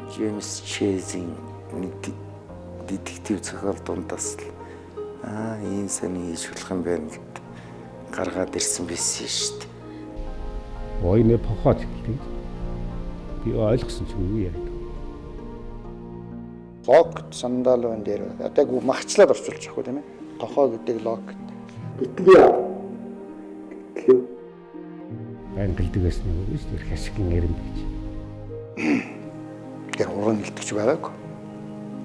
Джеймс Чейзийн нэг детектив зохиол дундаас л ийм сони хийж болох юм байна гэд гаргаад ирсэн байсан шүү дээ. Ойны похоод хэлдэг. Би ойлгосон ч юу яриад. Лог сандалын дээр одоо яг махчлаад орчуулж байгаа тийм ээ. Тохоо гэдэг лог гэдэг. Байн гэлдэг байсан юм уу шүү дээ. Хашигын эрэм гэж. Тэр уран илтгэж байгаагүй.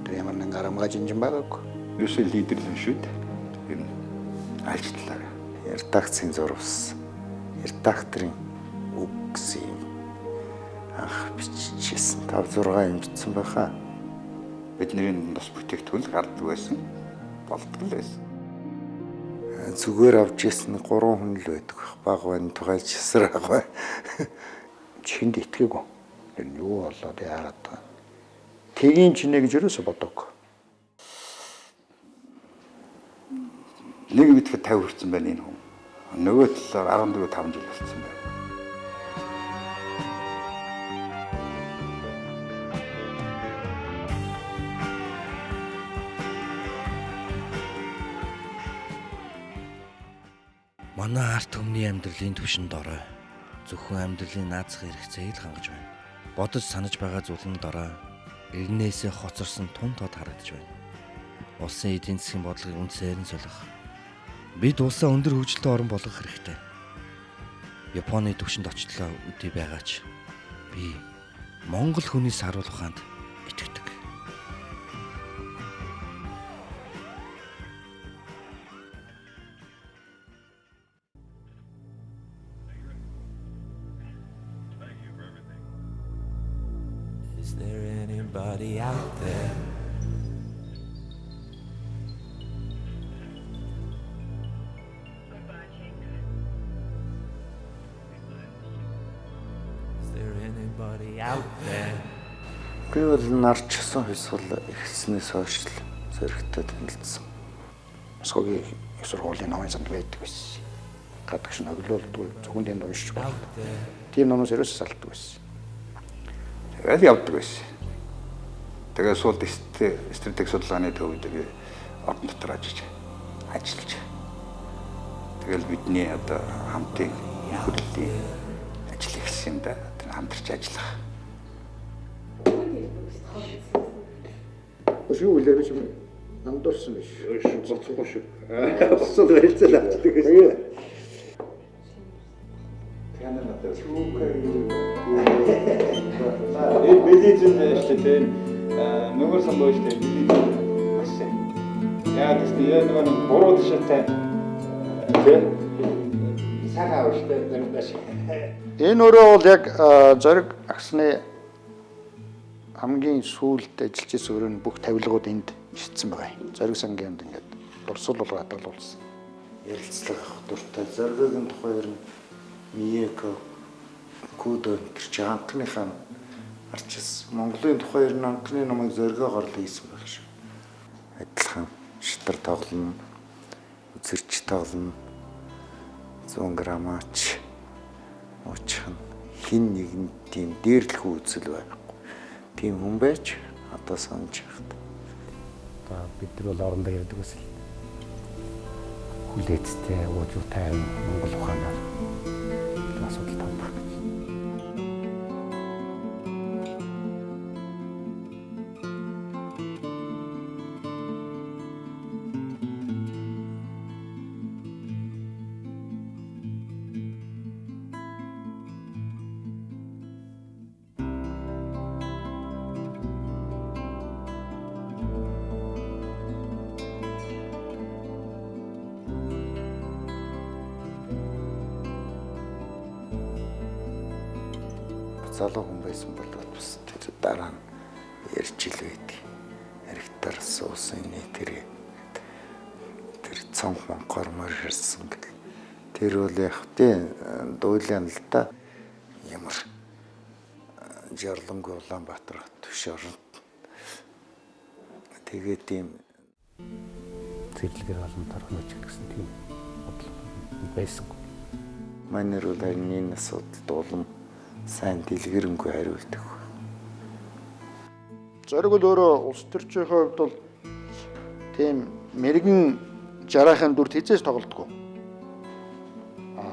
Тэр ямар нэг арамгаа жинжин байгаагүй. Юусе лидер л шүү дээ. Тэр нь альчлаа. Редакцийн зурвас. Редакторын үг гэсэн юм. Анх биччихсэн 5-6 юм бичсэн байхаа. Бидний бас бүтээгдэхүүн гардаг байсан. Болдог л байсан. Зүгээр авч ирсэн 3 хүн л байдаг. Баг байна, тугайлж ясрах бай. Чихэнд итгээгүй. Тэр юу болоод яагаад байгаа. Тэгийн чинэ гэж юусоо бодоагүй. Нэг битгэд 50 хүрсэн байна энэ хүн. Нөгөө талаар 14-5 жил болсон байна. Манай арт өмнөний амьдралын түвшинд орой. Зөвхөн амьдралын наацх хэрэгцээг л хангаж байна. Бодож санаж байгаа зүйлэн дорой эргэнээсээ хоцорсон тун тод харагдаж байна. Улсын эдийн засгийн бодлогыг үндсээр нь солих. Бид улсаа өндөр хөгжилтэй орн болгох хэрэгтэй. Японы түвшинд очлоо үдий байгаач. Би Монгол хүний саруул ухаанд итгэдэг. Is there anybody out there? Is there anybody out there? Би бол нарчсан хисгал эхэлснээс хойш л зөрөгтэй танилцсан. Скогийн их сургуулийн номын занд байдаг байсан. Гадагш нь өглөөлдөг зөвхөн тэнд уншиж байна. Тийм номоос ерөөсөө салдаг байсан. Тэгэл явдаг байсан. Тэгээ суулд стратеги судалгааны төвд орон дотор ажиллаж. Тэгэл бидний одоо хамтын хөдөлгөөний ажил ихсэн юм да. Тэр хамтарч ажиллах. Өшөө үлээр биш юм. Намдурсан биш. Болцоогүй шүү. Болсон байлцал авчдаг гэсэн. Танаа надад Билизэн штэ нөгөө самбоо штэ билизэн. Яа гэвэл нөгөө буруу ташаатай сахаа штэ зэрэгдэш. Энэ өөрөө бол яг зориг агсны хамгийн сүүлд ажиллаж исэн өрөөний бүх тавилгууд энд ишдсэн байгаа юм. Зориг сангинд ингээд дурсал бол хадгалуулсан. Ярилцлага авах дуртай. Зоригийн тухай ер нь Миеко Кудо тэр чи анхныхаа арчис Монголын тухай ер нь анхны номыг зоригоор л хийсэн байх шүү. Адилхан шатар тоглоно, үзэрч тоглоно, 100 грамаач уучихна. Хин нэгэн тийм дээрлэхүү үзэл байхгүй. Тийм хүн байж одоо санаж байна. Одоо бид нар бол орондоо ярьдаг байсан. Хүлээцтэй, уужуутай Монгол ухаанаар асуудал тавьдаг. Залуу хүн байсан бол бас тэр дараа нь ярьж ил байдаг. Харигтар суусан тэр цонх монхоор морьсон гэх. Тэр бол яг тийм дуйлан л та ямар Жарлангүй Улаанбаатар төш орон. Тэгээд тийм зэрлэгээр олон торгоноч гэсэн тийм бодлого байсан. Манайр бол энэ асуудалд улам сайн дэлгэрэнгүй хариулдаг. Зориг бол өөрөө улс төрчийн хувьд бол тийм мэрэгэн жарахын дүрт хизээс тоглодгоо.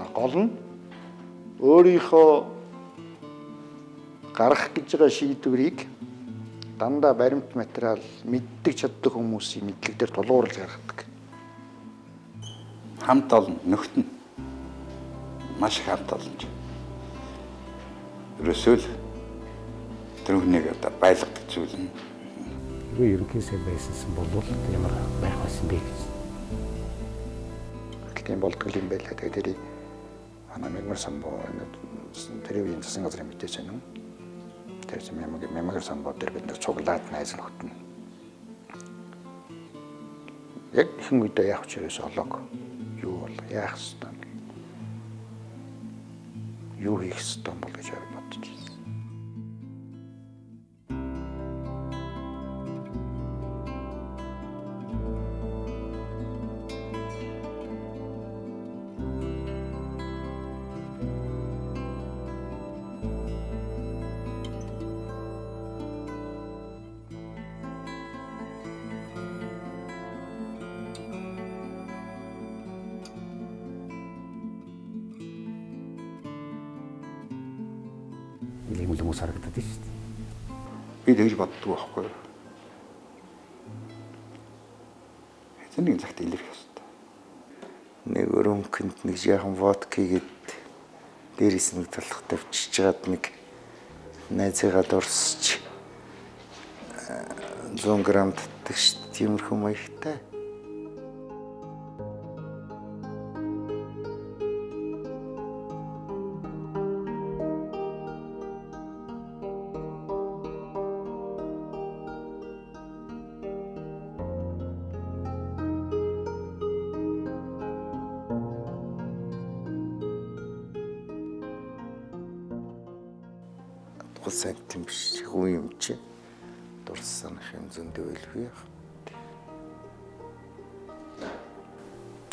Гол нь өөрийнхөө гаргах гэж байгаа шийдвэрийг дандаа баримт материал мэддэг чаддаг хүмүүсийн мэдлэг дээр тулгуурлаж гаргадаг. Хамт олон нөхд нь маш их хамт олон ч. Ерөөсөө л тэр хүнийг одоо байлгадаг зүйл нь. Хэрвээ ерөнхий сайд байсан бол ямар байх байсан бэ гэж. Тийм болдгол юм байлаа. Тэгээд тэрийг манай мемор самбуу тэрийн засгийн газрын мэдээж байна. Тэр мемор самбуу дээр бид цуглаад найз нөхд нь. Яг ихэнх үедээ яах ч ерөөс олоог. Юу бол яах ёстой юм. Юу хийх ёстой юм бол гэж бодож байна. Ийм л хүмүүс харагдаад байна шүү дээ. Би тэгж боддог байхгүй юу? Эцэг цагт илэрх ёстой. Нэг өрөмкөнд нэг яхан водкигээд дээрээс нэг толгой тавьчихж чад нэг найзыгаа дурсч 100 г татдаг шүү дээ. Тиймэрхүү маягтай. Сайн биш хүн юм чи дурсанах юм зөндөө илгүй яах.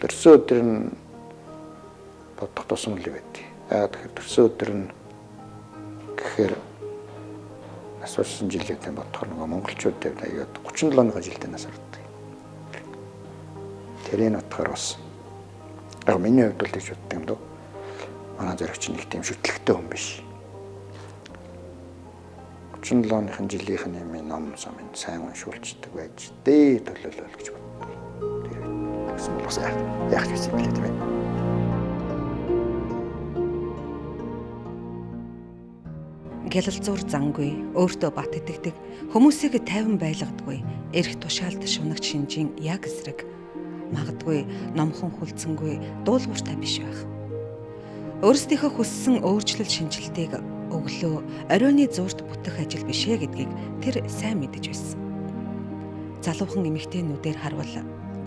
Төрсөн өдөр нь бодох тусам л байдаг. Тэгэхээр төрсөн өдөр нь гэхээр асуусан жилийн бодохоор нөгөө монголчуудад аяад 37 жилдээ нас ордог. Тэрийг утгаар бас яг миний хувьд бол гэж боддог юм дөө. Манай зоригч нэг тийм шүтлэгтэй хүн биш. 37-ны жилийнхэн юм ном сум сайн уншуулцдаг байж дээ төлөөлөл гэж боддог. Тэгээд гэсэн бол бас яах гэж юм бэ тийм ээ. Гялалзуур зангүй, өөртөө бат итгэдэг, хүмүүсийг тайван байлгадаггүй, эрх тушаалд шунагч шинжийн яг эсрэг. Магадгүй номхон хүлцэнгүй, дуулууртай биш байх. Өөрсдийнхөө хүссэн өөрчлөлт шинжилтийг өглөө оройны зуурт бүтэх ажил бишээ гэдгийг тэр сайн мэдэж байсан. Залуухан эмэгтэйнүүдээр харвал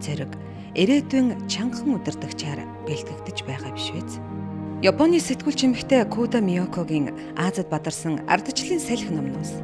зэрэг ирээдүйн чангахан удирдагчаар бэлтгэгдэж байгаа биш үү? Японы сэтгүүлч эмэгтэй Куда Миёкогийн Азад бадарсан ардчлалын салхи номноос